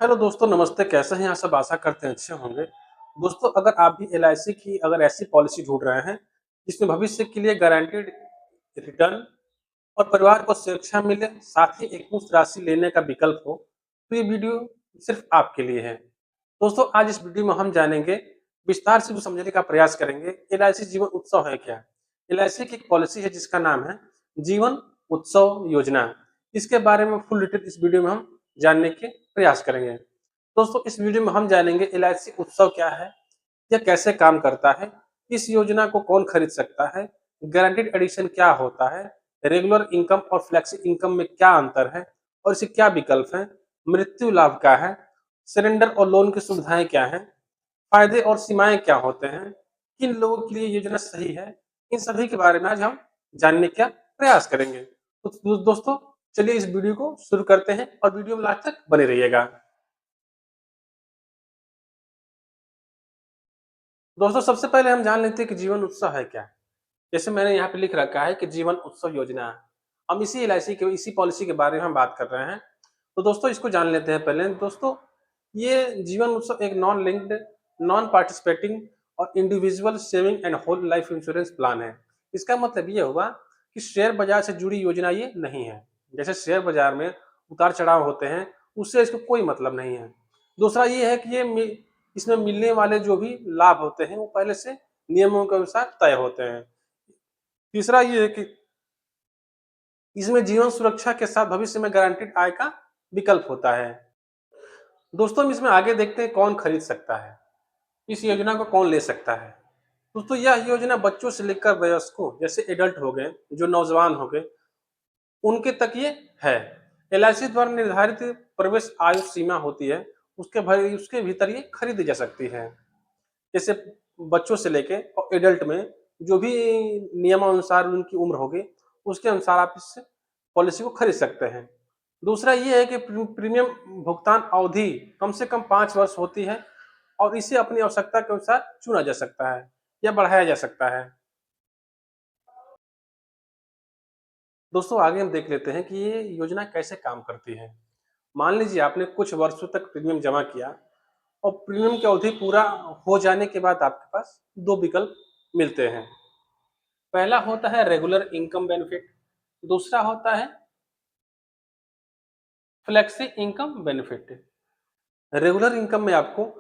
Hello दोस्तों, नमस्ते। कैसे हैं आप सब? आशा करते हैं अच्छे होंगे। दोस्तों, अगर आप भी एलआईसी की अगर ऐसी पॉलिसी ढूँढ रहे हैं, जिसमें भविष्य के लिए गारंटीड रिटर्न और परिवार को सुरक्षा मिले, साथ ही एकमुश्त राशि लेने का विकल्प हो, तो ये वीडियो सिर्फ़ आपके लिए है। दोस्तों, आज इस वीडियो में हम जानेंगे, विस्तार से समझने का प्रयास करेंगे, एलआईसी जीवन उत्सव है क्या? एलआईसी की एक पॉलिसी है जिसका नाम है जीवन उत्सव योजना। इसके बारे में फुल डिटेल इस वीडियो में हम जानने के प्रयास करेंगे। दोस्तों, इस वीडियो में हम जानेंगे एलआईसी उत्सव क्या है, यह कैसे काम करता है, इस योजना को कौन खरीद सकता है, गारंटीड एडिशन क्या होता है, रेगुलर इनकम और फ्लेक्सी इनकम में क्या अंतर है और इसके क्या विकल्प हैं, मृत्यु लाभ क्या है, सरेंडर और लोन की सुविधाएं क्या हैं, फायदे और सीमाएं क्या होते हैं, किन लोगों के लिए योजना सही है, इन सभी के बारे में आज हम जानने का प्रयास करेंगे। तो दोस्तों, चलिए इस वीडियो को शुरू करते हैं और वीडियो में लास्ट तक बने रहिएगा। दोस्तों, सबसे पहले हम जान लेते हैं कि जीवन उत्सव है क्या। जैसे मैंने यहाँ पे लिख रखा है कि जीवन उत्सव योजना। हम इसी एलआईसी के इसी पॉलिसी के बारे में हम बात कर रहे हैं। तो दोस्तों, इसको जान लेते हैं पहले। दोस्तों, ये जीवन उत्सव एक नॉन लिंक्ड, नॉन पार्टिसिपेटिंग और individual saving and whole life insurance plan है। इसका मतलब ये हुआ कि शेयर बाजार से जुड़ी योजना ये नहीं है। जैसे शेयर बाजार में उतार चढ़ाव होते हैं, उससे इसको कोई मतलब नहीं है। दूसरा ये है कि इसमें मिलने वाले जो भी लाभ होते हैं वो पहले से नियमों के अनुसार तय होते हैं। तीसरा ये है कि इसमें जीवन सुरक्षा के साथ भविष्य में गारंटीड आय का विकल्प होता है। दोस्तों, हम इसमें आगे देखते हैं कौन खरीद सकता है, इस योजना को कौन ले सकता है। दोस्तों, यह योजना बच्चों से लेकर वयस्कों जैसे एडल्ट हो गए, जो नौजवान हो गए, उनके तक ये है। एलआईसी द्वारा निर्धारित प्रवेश आयु सीमा होती है, उसके भीतर ये खरीदी जा सकती है। जैसे बच्चों से लेके और एडल्ट में जो भी नियमानुसार उनकी उम्र होगी, उसके अनुसार आप इस पॉलिसी को खरीद सकते हैं। दूसरा ये है कि प्रीमियम भुगतान अवधि कम से कम 5 वर्ष होती है और इसे अपनी आवश्यकता के अनुसार चुना जा सकता है या बढ़ाया जा सकता है। दोस्तों, आगे हम देख लेते हैं कि ये योजना कैसे काम करती है। मान लीजिए आपने कुछ वर्षों तक प्रीमियम जमा किया और प्रीमियम की अवधि पूरा हो जाने के बाद आपके पास दो विकल्प मिलते हैं। पहला होता है रेगुलर इनकम बेनिफिट, दूसरा होता है flexi income benefit. Regular income में आपको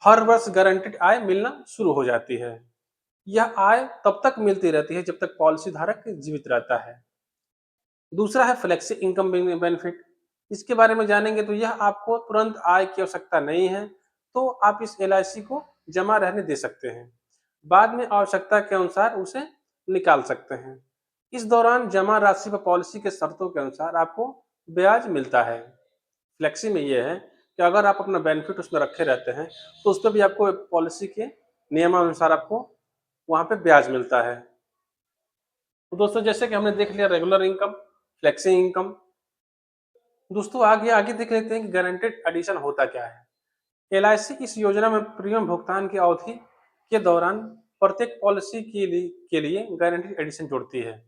हर वर्ष गारंटीड आय मिलना शुरू हो जाती है। यह आय तब तक मिलती रहती है जब तक पॉलिसी धारक जीवित रहता है। दूसरा है फ्लेक्सी इनकम बेनिफिट। इसके बारे में जानेंगे तो यह आपको तुरंत आय की आवश्यकता नहीं है, तो आप इस एलआईसी को जमा रहने दे सकते हैं। बाद में आवश्यकता के अनुसार उसे निकाल सकते हैं। इस दौरान जमा राशि पर पॉलिसी के शर्तों के अनुसार आपको ब्याज मिलता है। फ्लेक्सी में यह है कि अगर आप अपना बेनिफिट उसमें रखे रहते हैं, तो उस पर भी आपको पॉलिसी के नियमानुसार आपको वहाँ पे ब्याज मिलता है। तो दोस्तों, जैसे कि हमने देख लिया रेगुलर इनकम, फ्लेक्सी इनकम। दोस्तों, आगे आगे देख लेते हैं कि गारंटेड एडिशन होता क्या है। एलआईसी इस योजना में प्रीमियम भुगतान की अवधि के दौरान प्रत्येक पॉलिसी के लिए गारंटेड एडिशन जोड़ती है।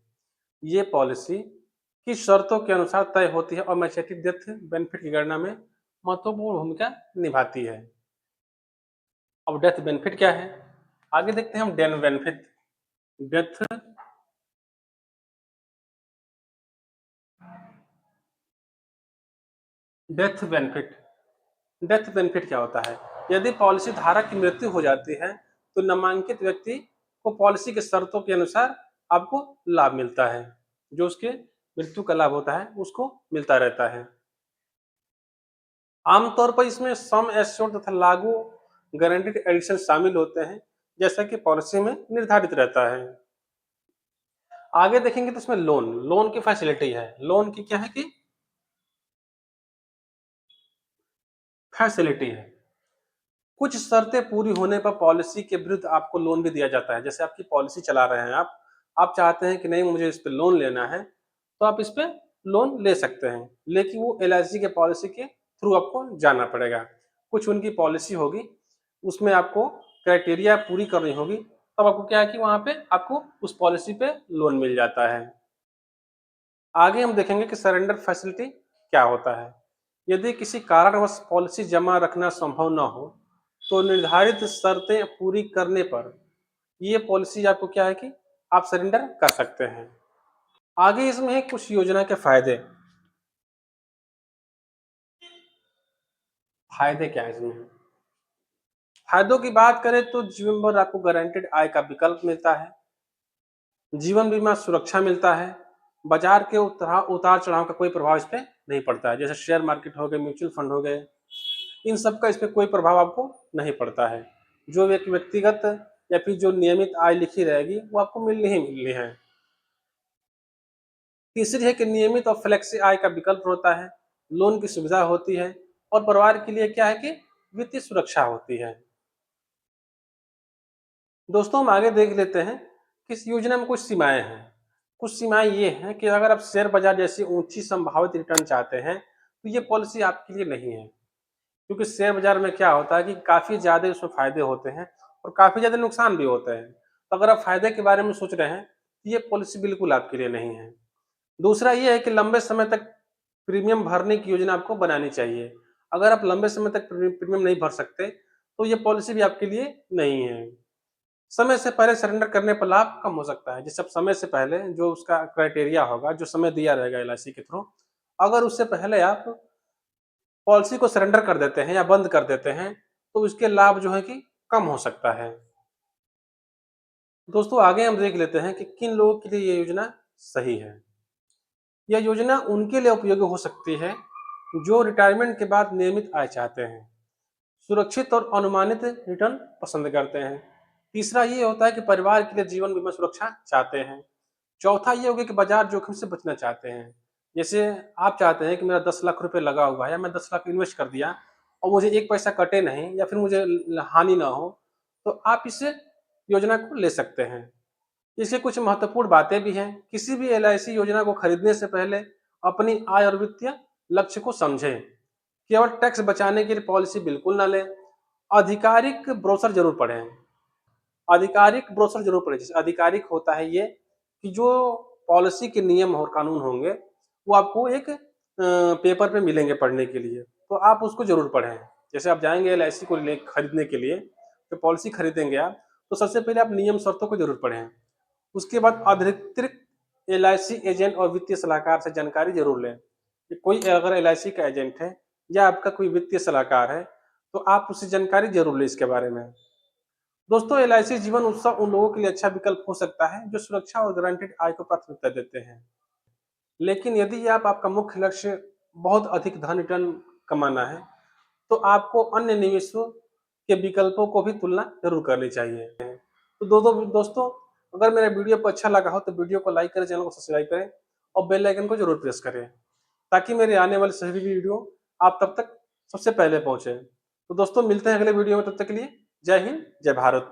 ये पॉलिसी की शर्तों के अनुसार तय होती है और मैच्योरिटी डेथ बेनिफिट की गणना में महत्वपूर्ण भूमिका निभाती है। अब डेथ बेनिफिट क्या है, आगे देखते हैं हम। Then benefit, death death benefit death benefit क्या होता है? यदि पॉलिसी धारक की मृत्यु हो जाती है, तो नामांकित व्यक्ति को पॉलिसी के शर्तों के अनुसार आपको लाभ मिलता है। जो उसके मृत्यु का लाभ होता है उसको मिलता रहता है। आमतौर पर इसमें सम एश्योर्ड तथा लागू गारंटीड एडिशन शामिल होते हैं, जैसा कि पॉलिसी में निर्धारित रहता है। आगे देखेंगे तो इसमें लोन लोन की फैसिलिटी है। लोन की क्या है कि फैसिलिटी है। कुछ शर्तें पूरी होने पर पॉलिसी के विरुद्ध आपको लोन भी दिया जाता है। जैसे आपकी पॉलिसी चला रहे हैं आप चाहते हैं कि नहीं, मुझे इस पे लोन लेना है, तो आप इस पे लोन ले सकते हैं, लेकिन वो एलआईसी के पॉलिसी के थ्रू आपको जाना पड़ेगा। कुछ उनकी पॉलिसी होगी, उसमें आपको क्राइटेरिया पूरी करनी होगी, तब आपको क्या है कि वहाँ पे आपको उस पॉलिसी पे लोन मिल जाता है। आगे हम देखेंगे कि सरेंडर फैसिलिटी क्या होता है। यदि किसी कारणवश पॉलिसी जमा रखना संभव न हो, तो निर्धारित शर्तें पूरी करने पर ये पॉलिसी आपको क्या है कि आप सरेंडर कर सकते हैं। आगे इसमें है कुछ योजना के फायदे। फायदे क्या है इसमें? फायदों की बात करें तो जीवन भर आपको गारंटेड आय का विकल्प मिलता है, जीवन बीमा सुरक्षा मिलता है, बाजार के उतार चढ़ाव का कोई प्रभाव इस पे नहीं पड़ता है, जैसे शेयर मार्केट हो गए, म्यूचुअल फंड हो गए, इन सब का इस पे कोई प्रभाव आपको नहीं पड़ता है। जो एक व्यक्तिगत या फिर जो नियमित आय लिखी रहेगी वो आपको मिलनी ही मिलनी है। तीसरी है कि नियमित और फ्लेक्सी आय का विकल्प होता है, लोन की सुविधा होती है और परिवार के लिए क्या है कि वित्तीय सुरक्षा होती है। दोस्तों हम आगे देख लेते हैं कि इस योजना में कुछ सीमाएं हैं। कुछ सीमाएं ये हैं कि अगर आप शेयर बाजार जैसी ऊंची संभावित रिटर्न चाहते हैं तो ये पॉलिसी आपके लिए नहीं है, क्योंकि शेयर बाजार में क्या होता है कि काफ़ी ज़्यादा उसमें फ़ायदे होते हैं और काफ़ी ज़्यादा नुकसान भी होते हैं। तो अगर आप फ़ायदे के बारे में सोच रहे हैं तो ये पॉलिसी बिल्कुल आपके लिए नहीं है। दूसरा ये है कि लंबे समय तक प्रीमियम भरने की योजना आपको बनानी चाहिए। अगर आप लंबे समय तक प्रीमियम नहीं भर सकते तो ये पॉलिसी भी आपके लिए नहीं है। समय से पहले सरेंडर करने पर लाभ कम हो सकता है। जैसे आप समय से पहले जो उसका क्राइटेरिया होगा, जो समय दिया रहेगा एलआईसी के थ्रू, अगर उससे पहले आप पॉलिसी को सरेंडर कर देते हैं या बंद कर देते हैं, तो उसके लाभ जो है कि कम हो सकता है। दोस्तों आगे हम देख लेते हैं कि किन लोगों के लिए ये योजना सही है। यह योजना उनके लिए उपयोगी हो सकती है जो रिटायरमेंट के बाद नियमित आय चाहते हैं, सुरक्षित और अनुमानित रिटर्न पसंद करते हैं। तीसरा ये होता है कि परिवार के लिए जीवन बीमा सुरक्षा चाहते हैं। चौथा ये हो गया कि बाजार जोखिम से बचना चाहते हैं। जैसे आप चाहते हैं कि मेरा 10 लाख रुपए लगा हुआ है या मैं 10 लाख इन्वेस्ट कर दिया और मुझे एक पैसा कटे नहीं या फिर मुझे हानि ना हो, तो आप इस योजना को ले सकते हैं। इसकी कुछ महत्वपूर्ण बातें भी हैं। किसी भी एलआईसी योजना को खरीदने से पहले अपनी आय और वित्तीय लक्ष्य को समझें। केवल टैक्स बचाने के लिए पॉलिसी बिल्कुल ना लें। आधिकारिक ब्रोशर जरूर पढ़ें। आधिकारिक ब्रोशर जरूर पढ़ें। जैसे आधिकारिक होता है ये कि जो पॉलिसी के नियम और कानून होंगे वो आपको एक पेपर पे मिलेंगे पढ़ने के लिए, तो आप उसको जरूर पढ़ें। जैसे आप जाएंगे एलआईसी को खरीदने के लिए, तो पॉलिसी खरीदेंगे आप, तो सबसे पहले आप नियम शर्तों को जरूर पढ़ें। उसके बाद अधिकृत एलआईसी एजेंट और वित्तीय सलाहकार से जानकारी जरूर लें। कि कोई अगर एलआईसी का एजेंट है या आपका कोई वित्तीय सलाहकार है तो आप उससे जानकारी जरूर लें इसके बारे में। दोस्तों एलआईसी जीवन उत्सव उन लोगों के लिए अच्छा विकल्प हो सकता है जो सुरक्षा और गारंटेड आय को प्राथमिकता देते हैं। लेकिन यदि आप आपका मुख्य लक्ष्य बहुत अधिक धन रिटर्न कमाना है तो आपको अन्य निवेशों के विकल्पों को भी तुलना जरूर करनी चाहिए। तो दोस्तों अगर मेरा वीडियो को अच्छा लगा हो तो वीडियो को लाइक करें, चैनल को सब्सक्राइब करें और बेल आइकन को जरूर प्रेस करें ताकि मेरे आने वाले सभी वीडियो आप तब तक सबसे पहले पहुंचे। तो दोस्तों मिलते हैं अगले वीडियो में, तब तक के लिए जय हिंद जय भारत।